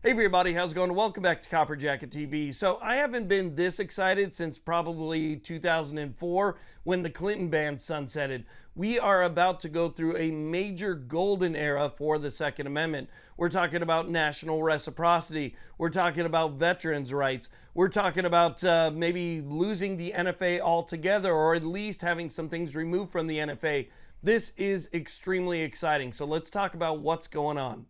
Hey everybody, how's it going? Welcome back to Copper Jacket TV. So I haven't been this excited since probably 2004 when the Clinton ban sunsetted. We are about to go through a major golden era for the Second Amendment. We're talking about national reciprocity. We're talking about veterans' rights. We're talking about maybe losing the NFA altogether, or at least having some things removed from the NFA. This is extremely exciting. So let's talk about what's going on.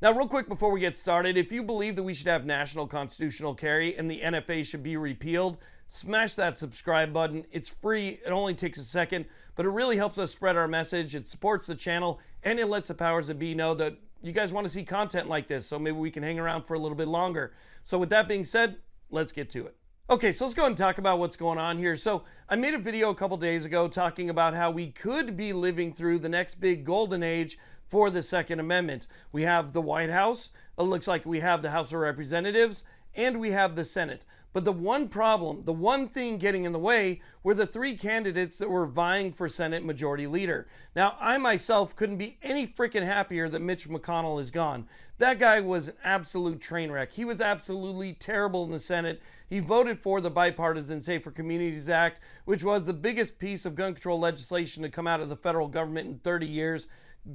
Now, real quick before we get started, if you believe that we should have national constitutional carry and the NFA should be repealed, smash that subscribe button. It's free. It only takes a second, but it really helps us spread our message. It supports the channel, and it lets the powers that be know that you guys want to see content like this, so maybe we can hang around for a little bit longer. So with that being said, let's get to it. Okay, so let's go ahead and talk about what's going on here. So I made a video a couple days ago talking about how we could be living through the next big golden age for the Second Amendment. We have the White House, it looks like we have the House of Representatives, and we have the Senate. But the one problem, the one thing getting in the way were the three candidates that were vying for Senate Majority Leader. Now, I myself couldn't be any freaking happier that Mitch McConnell is gone. That guy was an absolute train wreck. He was absolutely terrible in the Senate. He voted for the Bipartisan Safer Communities Act, which was the biggest piece of gun control legislation to come out of the federal government in 30 years.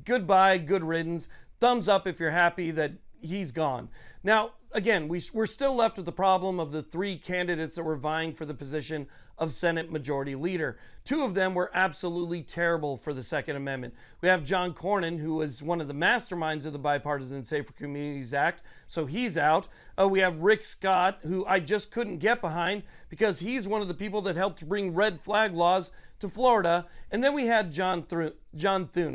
Goodbye, good riddance. Thumbs up if you're happy that he's gone. Now, again, we're still left with the problem of the three candidates that were vying for the position of Senate Majority Leader. Two of them were absolutely terrible for the Second Amendment. We have John Cornyn, who was one of the masterminds of the Bipartisan Safer Communities Act, so he's out. We have Rick Scott, who I just couldn't get behind because he's one of the people that helped bring red flag laws to Florida. And then we had John Thune,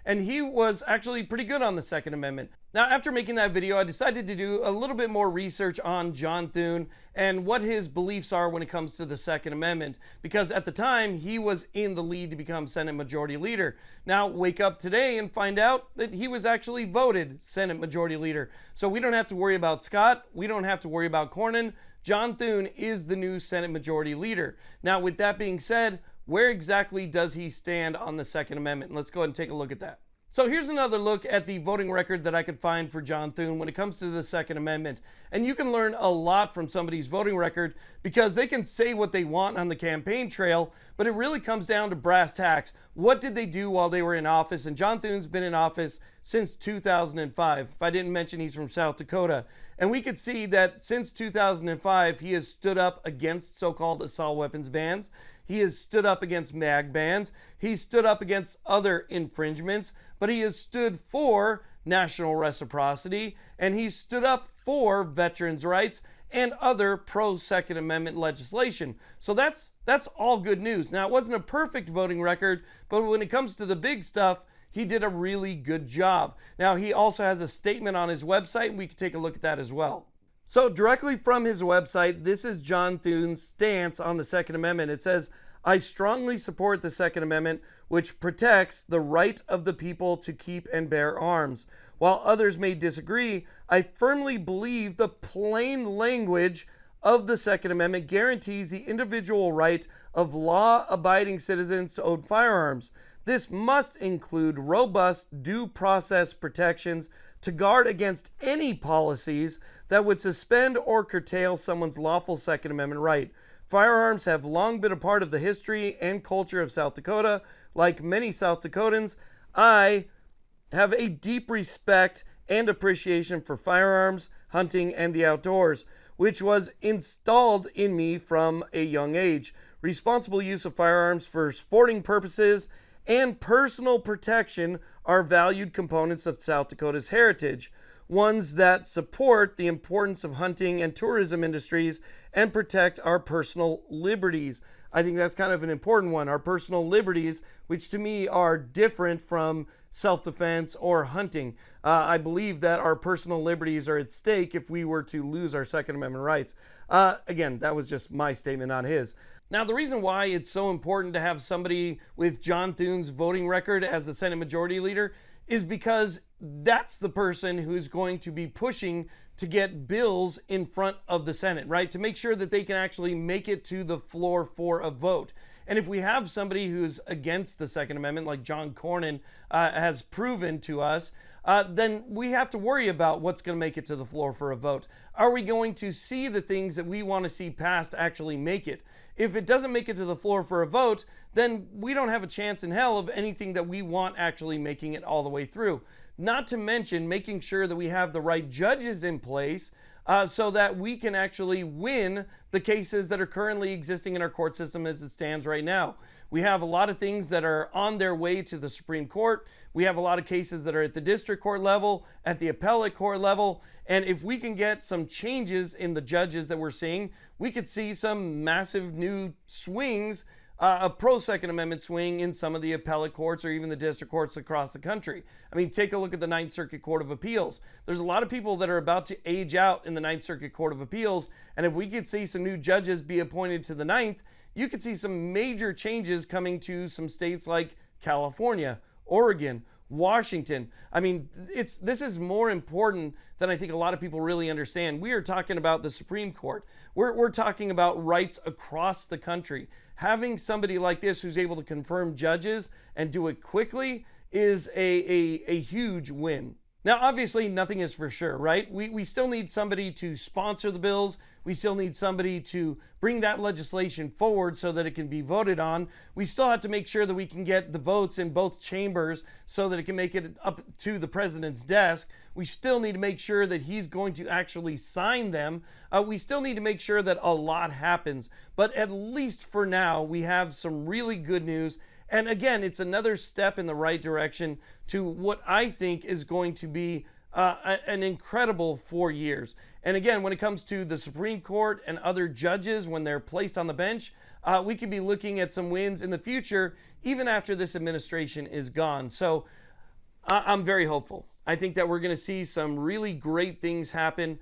and he was actually pretty good on the Second Amendment. Now, after making that video, I decided to do a little bit more research on John Thune and what his beliefs are when it comes to the Second Amendment, because at the time he was in the lead to become Senate Majority Leader. Now, wake up today and find out that he was actually voted Senate Majority Leader. So we don't have to worry about Scott. We don't have to worry about Cornyn. John Thune is the new Senate Majority Leader. Now, with that being said, where exactly does he stand on the Second Amendment? Let's go ahead and take a look at that. So here's another look at the voting record that I could find for John Thune when it comes to the Second Amendment. And you can learn a lot from somebody's voting record because they can say what they want on the campaign trail, but it really comes down to brass tacks. What did they do while they were in office? And John Thune's been in office since 2005. If I didn't mention, he's from South Dakota. And we could see that since 2005, he has stood up against so-called assault weapons bans. He has stood up against mag bans. He's stood up against other infringements, but he has stood for national reciprocity, and he's stood up for veterans' rights and other pro-Second Amendment legislation. So that's all good news. Now, it wasn't a perfect voting record, but when it comes to the big stuff, he did a really good job. Now, he also has a statement on his website, and we can take a look at that as well. So directly from his website, this is John Thune's stance on the Second Amendment. It says, "I strongly support the Second Amendment, which protects the right of the people to keep and bear arms. While others may disagree, I firmly believe the plain language of the Second Amendment guarantees the individual right of law-abiding citizens to own firearms. This must include robust due process protections to guard against any policies that would suspend or curtail someone's lawful Second Amendment right. Firearms have long been a part of the history and culture of South Dakota. Like many South Dakotans, I have a deep respect and appreciation for firearms, hunting, and the outdoors, which was installed in me from a young age. Responsible use of firearms for sporting purposes and personal protection are valued components of South Dakota's heritage, ones that support the importance of hunting and tourism industries and protect our personal liberties." I think that's kind of an important one, our personal liberties, which to me are different from self-defense or hunting. I believe that our personal liberties are at stake if we were to lose our Second Amendment rights. Again, that was just my statement, not his. Now, the reason why it's so important to have somebody with John Thune's voting record as the Senate Majority Leader is because that's the person who's going to be pushing to get bills in front of the Senate, right? To make sure that they can actually make it to the floor for a vote. And if we have somebody who's against the Second Amendment, like John Cornyn has proven to us, then we have to worry about what's going to make it to the floor for a vote. Are we going to see the things that we want to see passed actually make it? If it doesn't make it to the floor for a vote, then we don't have a chance in hell of anything that we want actually making it all the way through. Not to mention making sure that we have the right judges in place so that we can actually win the cases that are currently existing in our court system as it stands right now. We have a lot of things that are on their way to the Supreme Court. We have a lot of cases that are at the district court level, at the appellate court level. And if we can get some changes in the judges that we're seeing, we could see some massive new swings, a pro-Second Amendment swing in some of the appellate courts or even the district courts across the country. I mean, take a look at the Ninth Circuit Court of Appeals. There's a lot of people that are about to age out in the Ninth Circuit Court of Appeals, and if we could see some new judges be appointed to the Ninth, you could see some major changes coming to some states like California, Oregon, Washington. I mean, this is more important than I think a lot of people really understand. We are talking about the Supreme Court. We're talking about rights across the country. Having somebody like this who's able to confirm judges and do it quickly is a huge win. Now, obviously, nothing is for sure, right? We still need somebody to sponsor the bills. We still need somebody to bring that legislation forward so that it can be voted on. We still have to make sure that we can get the votes in both chambers so that it can make it up to the president's desk. We still need to make sure that he's going to actually sign them. We still need to make sure that a lot happens. But at least for now, we have some really good news. And again, it's another step in the right direction to what I think is going to be an incredible 4 years. And again, when it comes to the Supreme Court and other judges, when they're placed on the bench, we could be looking at some wins in the future, even after this administration is gone. So I'm very hopeful. I think that we're going to see some really great things happen.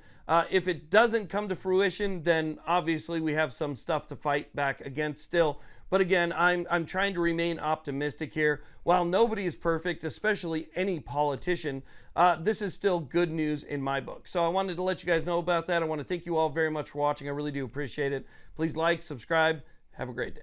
If it doesn't come to fruition, then obviously we have some stuff to fight back against still. But again, I'm trying to remain optimistic here. While nobody is perfect, especially any politician, this is still good news in my book. So I wanted to let you guys know about that. I want to thank you all very much for watching. I really do appreciate it. Please like, subscribe. Have a great day.